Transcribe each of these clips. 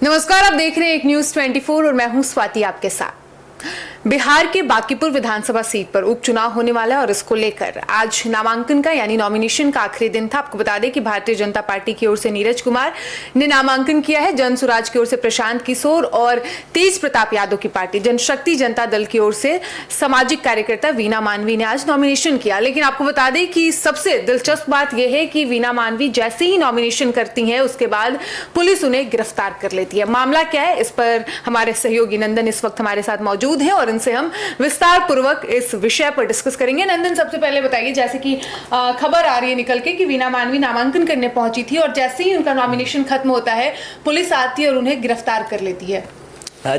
नमस्कार, आप देख रहे हैं एक न्यूज 24 और मैं हूं स्वाति आपके साथ। बिहार के बांकीपुर विधानसभा सीट पर उपचुनाव होने वाला है और इसको लेकर आज नामांकन का यानी नॉमिनेशन का आखिरी दिन था। आपको बता दें कि भारतीय जनता पार्टी की ओर से नीरज कुमार ने नामांकन किया है, जन स्वराज की ओर से प्रशांत किशोर और तेज प्रताप यादव की पार्टी जनशक्ति जनता दल की ओर से सामाजिक कार्यकर्ता वीना मानवी ने आज नॉमिनेशन किया। लेकिन आपको बता दें कि सबसे दिलचस्प बात यह है कि वीना मानवी जैसे ही नॉमिनेशन करती हैं उसके बाद पुलिस उन्हें गिरफ्तार कर लेती है। मामला क्या है, इस पर हमारे सहयोगी नंदन इस वक्त हमारे साथ मौजूद है और इनसे हम विस्तार पूर्वक इस विषय पर डिस्कस करेंगे। नंदन, सबसे पहले बताइए, जैसे कि खबर आ रही है निकल के कि वीना मानवी नामांकन करने पहुंची थी और जैसे ही उनका नॉमिनेशन खत्म होता है पुलिस आती है और उन्हें गिरफ्तार कर लेती है।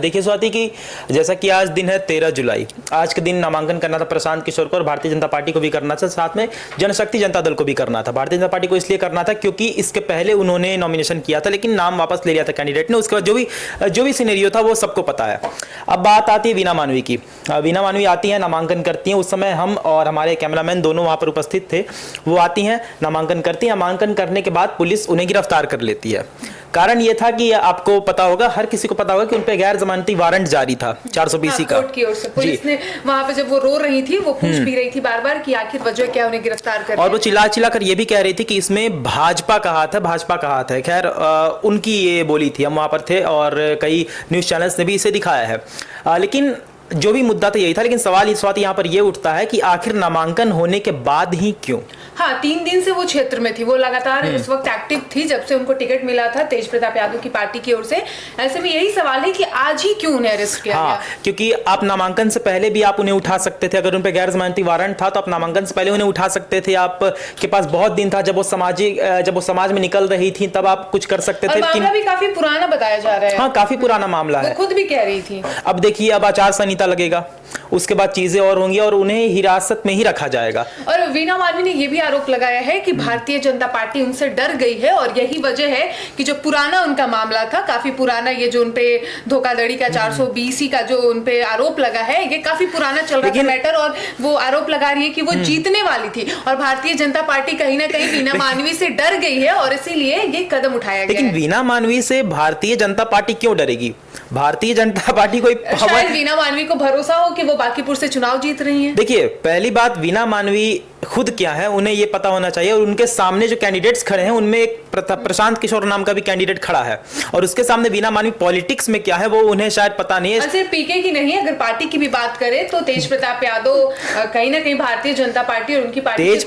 देखिए स्वाति कि जैसा कि आज दिन है 13 जुलाई, आज के दिन नामांकन करना था प्रशांत किशोर को और भारतीय जनता पार्टी को भी करना था, साथ में जनशक्ति जनता दल को भी करना था। भारतीय जनता पार्टी को इसलिए करना था क्योंकि इसके पहले उन्होंने नॉमिनेशन किया था लेकिन नाम वापस ले लिया था कैंडिडेट ने। उसके बाद जो भी सिनेरियो था वो सबको पता है। अब बात आती है वीना मानवी की। वीना मानवी आती है, नामांकन करती हैं। उस समय हम और हमारे कैमरामैन दोनों वहाँ पर उपस्थित थे। वो आती हैं, नामांकन करती हैं। नामांकन करने के बाद पुलिस उन्हें गिरफ्तार कर लेती है। कारण ये था कि आपको पता होगा, हर किसी को पता होगा कि उन पे गैर जमानती वारंट जारी था 420 का। कोर्ट की ओर से पुलिस ने वहां पे जब वो रो रही थी, वो पूछ भी रही थी बार बार कि आखिर वजह क्या उन्हें गिरफ्तार कर, और वो चिल्ला चिल्ला कर ये भी कह रही थी कि इसमें भाजपा का हाथ है। खैर उनकी ये बोली थी, हम वहां पर थे और कई न्यूज चैनल्स ने भी इसे दिखाया है। लेकिन जो भी मुद्दा तो यही था। लेकिन सवाल इस बात यहाँ पर ये उठता है कि आखिर नामांकन होने के बाद ही क्यों? हाँ, 3 दिन से वो क्षेत्र में थी, वो लगातार इस वक्त एक्टिव थी जब से उनको टिकट मिला था तेज प्रताप यादव की पार्टी की ओर से। ऐसे में यही सवाल है कि आज ही क्यों उन्हें अरेस्ट किया गया? क्योंकि आप नामांकन से पहले भी आप उन्हें उठा सकते थे। अगर उन पे गैर जमानती वारंट था तो आप नामांकन से पहले उन्हें उठा सकते थे। आपके पास बहुत दिन था, जब वो समाज में निकल रही थी तब आप कुछ कर सकते थे। मामला भी काफी पुराना बताया जा रहा है। हाँ, काफी पुराना मामला है, खुद भी कह रही थी। अब देखिए, अब आचार संहिता लगेगा, उसके बाद चीजें और होंगी और उन्हें हिरासत में ही रखा जाएगा। और वीना मानवी ने यह भी आरोप लगाया है कि भारतीय जनता पार्टी उनसे डर गई है और यही वजह है कि जो पुराना उनका मामला था, काफी पुराना, ये जो उनपे धोखाधड़ी का 420 का जो उनपे आरोप लगा है, ये काफी पुराना चल रहा था मैटर। और वो आरोप लगा रही है कि वो जीतने वाली थी और भारतीय जनता पार्टी कहीं ना कहीं वीना मानवी से डर गई है और इसीलिए ये कदम उठाया गया। लेकिन वीना मानवी से भारतीय जनता पार्टी क्यों डरेगी? भारतीय जनता पार्टी कोई शायद वीना मानवी को भरोसा हो कि वो बांकीपुर से चुनाव जीत रही हैं। देखिए, पहली बात, वीना मानवी खुद क्या है उन्हें ये पता होना चाहिए और उनके सामने जो कैंडिडेट्स खड़े हैं उनमें एक प्रशांत किशोर नाम का भी कैंडिडेट खड़ा है और उसके सामने वीना मानवी पॉलिटिक्स में क्या है वो उन्हें शायद पता नहीं है। सिर्फ पीके की नहीं, अगर पार्टी की भी बात करें तो तेज प्रताप यादव कहीं ना कहीं भारतीय जनता पार्टी और उनकी पार्टी तेज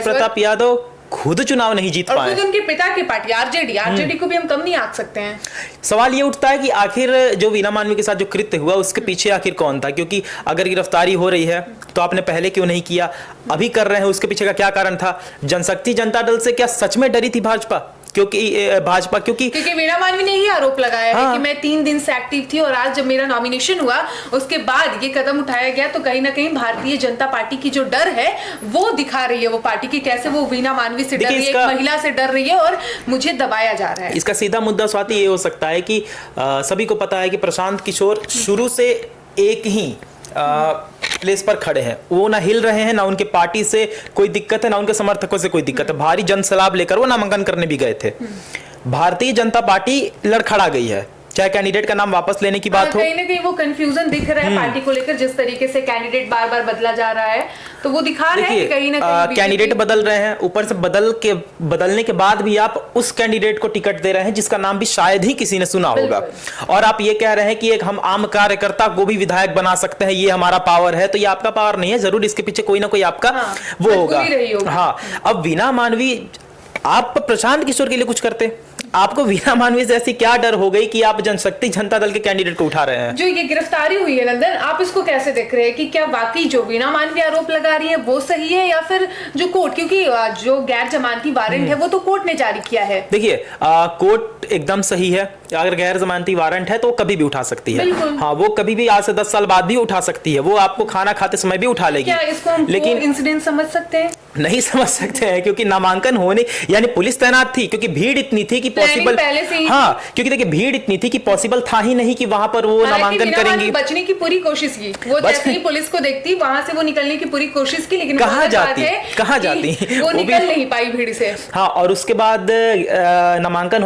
प्रताप यादव खुद चुनाव नहीं जीत पाए, खुद उनके पिता की पार्टी आरजेडी को भी हम कम नहीं आंक सकते हैं। सवाल ये उठता है कि आखिर जो वीना मानवी के साथ जो कृत्य हुआ उसके पीछे आखिर कौन था? क्योंकि अगर गिरफ्तारी हो रही है तो आपने पहले क्यों नहीं किया, अभी कर रहे हैं, उसके पीछे का क्या कारण था? जनशक्ति जनता दल से क्या सच में डरी थी भाजपा? क्योंकि वीना मानवी ने ही आरोप लगाया है कि मैं 3 दिन से एक्टिव थी और आज जब मेरा नॉमिनेशन हुआ उसके बाद ये कदम उठाया गया, तो कहीं ना कहीं भारतीय जनता पार्टी की जो डर है वो दिखा रही है वो पार्टी की, कैसे वो वीना मानवी से डर रही है, एक महिला से डर रही है और मुझे दबाया जा रहा है। इसका सीधा मुद्दा स्वाति ये हो सकता है कि सभी को पता है कि प्रशांत किशोर शुरू से एक ही प्लेस पर खड़े हैं। वो ना हिल रहे हैं, ना उनके पार्टी से कोई दिक्कत है, ना उनके समर्थकों से कोई दिक्कत है। भारी जनसलाब लेकर वो नामांकन करने भी गए थे। भारतीय जनता पार्टी लड़खड़ा गई है, चाहे कैंडिडेट का नाम वापस लेने की बात हो। कहीं ना कहीं वो कंफ्यूजन दिख रहा है पार्टी को लेकर, जिस तरीके से कैंडिडेट बार बार बदला जा रहा है, तो वो दिखा रहे हैं कि कहीं ना कहीं कैंडिडेट बदल रहे हैं। ऊपर से बदलने के बाद भी आप उस कैंडिडेट को टिकट दे रहे हैं जिसका नाम भी शायद ही किसी ने सुना होगा, और आप ये कह रहे हैं कि एक हम आम कार्यकर्ता को भी विधायक बना सकते हैं, ये हमारा पावर है। तो ये आपका पावर नहीं है, जरूर इसके पीछे कोई ना कोई आपका वो होगा। हाँ, अब वीना मानवी, आप प्रशांत किशोर के लिए कुछ करते, आपको वीना मानवी से ऐसी क्या डर हो गई कि आप जनशक्ति जनता दल के कैंडिडेट को उठा रहे हैं? जो ये गिरफ्तारी हुई है नंदन, आप इसको कैसे देख रहे हैं कि क्या वाकई जो वीना मानवी आरोप लगा रही है वो सही है या फिर जो कोर्ट, क्योंकि जो गैर जमानती वारंट है वो तो कोर्ट ने जारी किया है। देखिए, कोर्ट एकदम सही है, अगर गैर जमानती वारंट है तो वो कभी भी उठा सकती है। बिल्कुल। हाँ, वो कभी भी आज से 10 साल बाद भी उठा सकती है, वो आपको खाना खाते समय भी उठा लेगी। क्या इसको हम लेकिन इंसिडेंट समझ सकते हैं? नहीं समझ सकते हैं, क्योंकि नामांकन होने यानी पुलिस तैनात थी, क्योंकि भीड़ इतनी थी कि पॉसिबल, पहले से ही हाँ, क्योंकि देखिए भीड़ इतनी थी कि पॉसिबल था ही नहीं कि वहां पर वो नामांकन करेंगी। बचने की पूरी कोशिश की, वो जैसे ही पुलिस को देखती वहां से वो निकलने की पूरी कोशिश की, लेकिन कहाँ जाती वो निकल नहीं पाई भीड़ से। हाँ, और उसके बाद नामांकन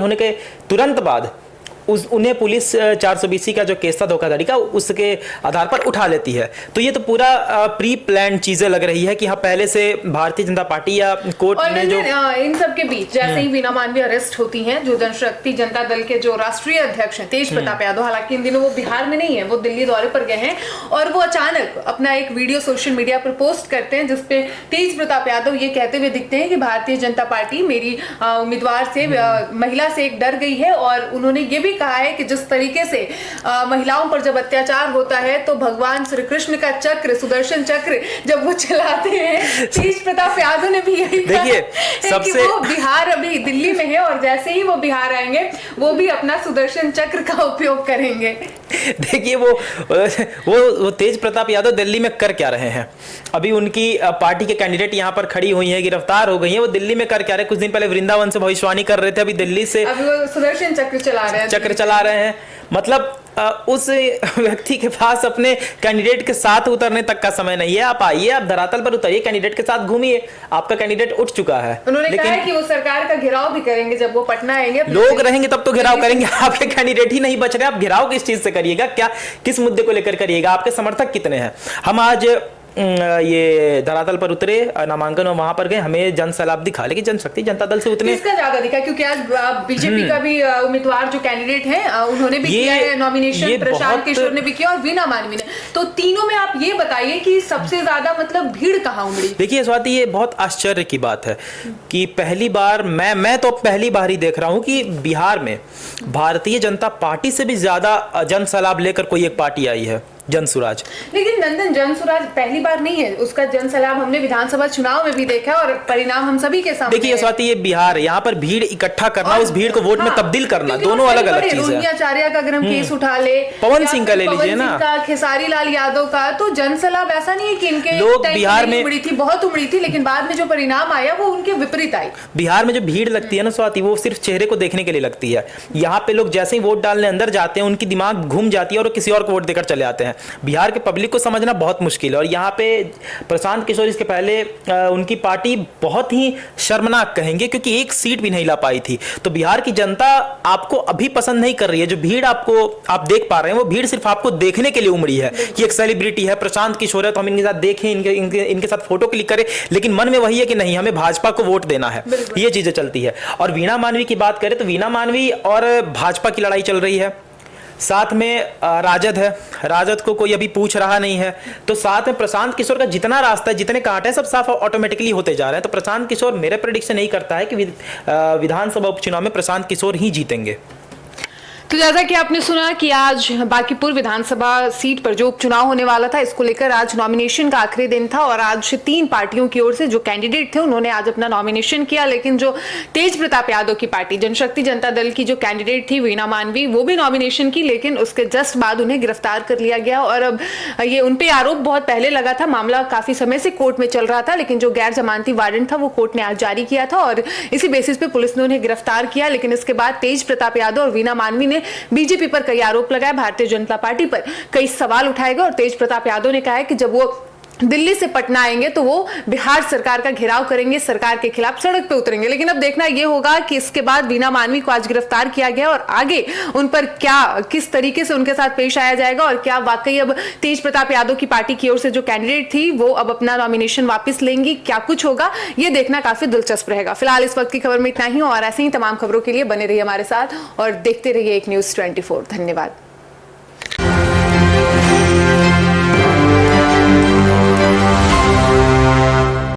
होने के तुरंत बाद उन्हें पुलिस 420 का जो केस था धोखाधड़ी का, उसके आधार पर उठा लेती है। तो ये तो पूरा प्री प्लान चीजें लग रही है कि हाँ पहले से भारतीय जनता पार्टी या कोर्ट ने जो इन सब के बीच जैसे ही वीना मानवी अरेस्ट होती हैं, जो जनशक्ति जनता दल के जो राष्ट्रीय अध्यक्ष हैं तेज प्रताप यादव, हालांकि इन दिनों वो बिहार में नहीं है, वो दिल्ली दौरे पर गए हैं, और वो अचानक अपना एक वीडियो सोशल मीडिया पर पोस्ट करते हैं जिसपे तेज प्रताप यादव ये कहते हुए दिखते हैं कि भारतीय जनता पार्टी मेरी उम्मीदवार से महिला से एक डर गई है, और उन्होंने ये भी कहा है कि जिस तरीके से महिलाओं पर जब अत्याचार होता है तो भगवान श्री कृष्ण का चक्र, सुदर्शन चक्र जब वो चलाते हैं, तेज प्रताप यादव ने भी यही देखिए सबसे वो बिहार अभी दिल्ली में है, और जैसे ही वो बिहार आएंगे वो भी अपना सुदर्शन चक्र का उपयोग करेंगे। देखिए वो तेज प्रताप यादव दिल्ली में कर क्या रहे हैं? अभी उनकी पार्टी के कैंडिडेट यहाँ पर खड़ी हुई हैं, गिरफ्तार हो गई हैं, वो दिल्ली में कर क्या रहे? कुछ दिन पहले वृंदावन से भविष्यवाणी कर रहे थे, अभी दिल्ली से अभी वो सुदर्शन चक्र चला रहे हैं। मतलब उस व्यक्ति के पास अपने कैंडिडेट के साथ उतरने तक का समय नहीं है। आप आइए, आप धरातल पर उतरिए, कैंडिडेट के साथ घूमिए, आपका कैंडिडेट उठ चुका है। उन्होंने कहा है कि वो सरकार का घेराव भी करेंगे जब वो पटना आएंगे। लोग रहेंगे तब तो घेराव करेंगे, आपके कैंडिडेट ही नहीं बच रहे, आप घेराव किस चीज से करिएगा? क्या किस मुद्दे को लेकर करिएगा? आपके समर्थक कितने हैं? हम आज ये धरातल पर उतरे, नामांकन और वहां पर गए, हमें जन सैलाब दिखा, लेकिन जनशक्ति जनता दल से उतने किसका ज्यादा दिखा? क्योंकि आज बीजेपी का भी उम्मीदवार जो कैंडिडेट हैं उन्होंने भी किया है नॉमिनेशन, प्रशांत किशोर ने भी किया और वीना मानवी ने। तो तीनों में आप ये बताइए कि सबसे ज्यादा मतलब भीड़ कहाँ उमड़ी? देखिए स्वाति, ये बहुत आश्चर्य की बात है कि पहली बार मैं तो पहली बार ही देख रहा हूं कि बिहार में भारतीय जनता पार्टी से भी ज्यादा जन सैलाब लेकर कोई एक पार्टी आई है, जनसुराज। लेकिन नंदन, जनसुराज पहली बार नहीं है, उसका जन सैलाब हमने विधानसभा चुनाव में भी देखा और परिणाम हम सभी के सामने। देखिए स्वाति, ये बिहार है, यहाँ पर भीड़ इकट्ठा करना, उस भीड़ को वोट में तब्दील करना, दोनों अलग अलग चीज है। आचार्य का अगर हम केस उठा ले, पवन सिंह का ले लीजिए ना, खेसारी लाल यादव का, तो जन सैलाब ऐसा नहीं है कि इनके लोग बिहार में उमड़ी थी, बहुत उमड़ी थी, लेकिन बाद में जो परिणाम आया वो उनके विपरीत आई। बिहार में जो भीड़ लगती है ना स्वाति, वो सिर्फ चेहरे को देखने के लिए लगती है। यहाँ पे लोग जैसे ही वोट डालने अंदर जाते हैं, उनकी दिमाग घूम जाती है और किसी और को वोट देकर चले आते हैं। बिहार के पब्लिक को समझना बहुत मुश्किल है। और यहाँ पे प्रशांत किशोर, इसके पहले उनकी पार्टी बहुत ही शर्मनाक कहेंगे, क्योंकि एक सीट भी नहीं ला पाई थी। तो बिहार की जनता आपको अभी पसंद नहीं कर रही है। जो भीड़ आप देख पा रहे हैं, वो भीड़ सिर्फ आपको देखने के लिए उमड़ी है कि एक सेलिब्रिटी है, प्रशांत किशोर है, तो हम इनके साथ देखें, इनके साथ फोटो क्लिक करें, लेकिन मन में वही है कि नहीं, हमें भाजपा को वोट देना है। ये चीजें चलती है। और वीना मानवी की बात करें तो वीना मानवी और भाजपा की लड़ाई चल रही है, साथ में राजद है, राजद को कोई अभी पूछ रहा नहीं है, तो साथ में प्रशांत किशोर का जितना रास्ता है, जितने कांटे हैं, सब साफ ऑटोमेटिकली होते जा रहे हैं। तो प्रशांत किशोर, मेरे प्रेडिक्शन नहीं करता है कि विधानसभा उपचुनाव में प्रशांत किशोर ही जीतेंगे। तो जैसा कि आपने सुना कि आज बांकीपुर विधानसभा सीट पर जो उपचुनाव होने वाला था, इसको लेकर आज नॉमिनेशन का आखिरी दिन था और आज 3 पार्टियों की ओर से जो कैंडिडेट थे उन्होंने आज अपना नॉमिनेशन किया। लेकिन जो तेज प्रताप यादव की पार्टी जनशक्ति जनता दल की जो कैंडिडेट थी वीना मानवी, वो भी नॉमिनेशन की, लेकिन उसके जस्ट बाद उन्हें गिरफ्तार कर लिया गया। और अब ये उनपे आरोप बहुत पहले लगा था, मामला काफी समय से कोर्ट में चल रहा था, लेकिन जो गैर जमानती वारंट था वो कोर्ट ने आज जारी किया था और इसी बेसिस पे पुलिस ने उन्हें गिरफ्तार किया। लेकिन इसके बाद तेज प्रताप यादव और वीना मानवी ने बीजेपी पर कई आरोप लगाए, भारतीय जनता पार्टी पर कई सवाल उठाए गए और तेज प्रताप यादव ने कहा है कि जब वो दिल्ली से पटना आएंगे तो वो बिहार सरकार का घेराव करेंगे, सरकार के खिलाफ सड़क पे उतरेंगे। लेकिन अब देखना ये होगा कि इसके बाद वीना मानवी को आज गिरफ्तार किया गया और आगे उन पर किस तरीके से उनके साथ पेश आया जाएगा और क्या वाकई अब तेज प्रताप यादव की पार्टी की ओर से जो कैंडिडेट थी वो अब अपना नॉमिनेशन वापस लेंगी, क्या कुछ होगा, ये देखना काफी दिलचस्प रहेगा। फिलहाल इस वक्त की खबर में इतना ही और ऐसे ही तमाम खबरों के लिए बने रहिए हमारे साथ और देखते रहिए एक न्यूज़ 24। धन्यवाद।